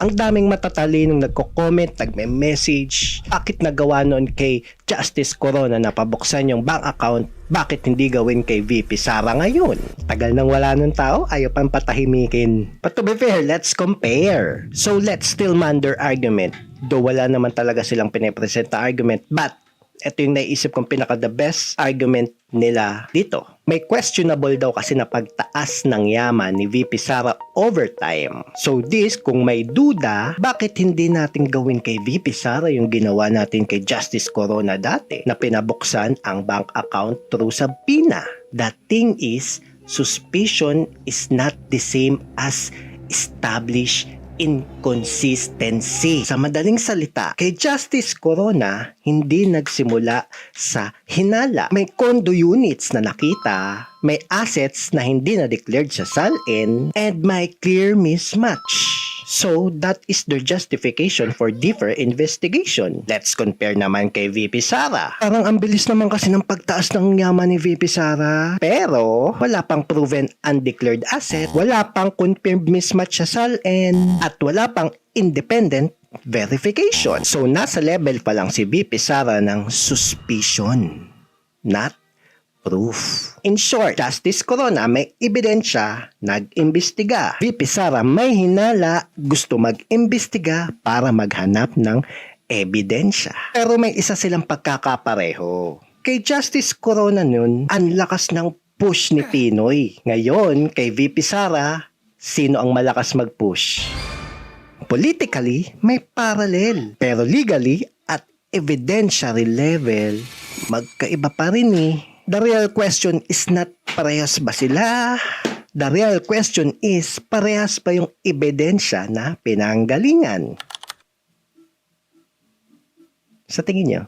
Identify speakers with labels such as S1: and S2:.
S1: Ang daming matatalinong nagko-comment, nagme-message. Bakit nagawa noon kay Justice Corona na pabuksan yung bank account? Bakit hindi gawin kay VP Sara ngayon? Tagal nang wala ng tao, ayaw pang patahimikin. But to be fair, let's compare. So let's still man their argument. Though wala naman talaga silang pinipresent na argument, but ito yung naisip kong pinaka the best argument nila dito. May questionable daw kasi na pagtaas ng yaman ni VP Sara over time. So this, kung may duda, bakit hindi natin gawin kay VP Sara yung ginawa natin kay Justice Corona dati na pinabuksan ang bank account through subpoena? The thing is, suspicion is not the same as established inconsistency. Sa madaling salita, kay Justice Corona, hindi nagsimula sa hinala. May condo units na nakita, may assets na hindi na-declared sa SALN, and may clear mismatch. So, that is their justification for deeper investigation. Let's compare naman kay VP Sara. Parang ang bilis naman kasi ng pagtaas ng yaman ni VP Sara. Pero, wala pang proven undeclared asset, wala pang confirmed mismatch sa SALN, at wala pang independent verification. So, nasa level pa lang si VP Sara ng suspicion, not proof. In short, Justice Corona may ebidensya, nag-imbestiga. VP Sara may hinala, gusto mag-imbestiga para maghanap ng ebidensya. Pero may isa silang pagkakapareho. Kay Justice Corona nun, ang lakas ng push ni Pinoy. Ngayon, kay VP Sara, sino ang malakas mag-push? Politically, may parallel. Pero legally at evidentiary level, magkaiba pa rin eh. The real question is not parehas ba sila? The real question is parehas ba yung ebidensya na pinanggalingan? Sa tingin niyo?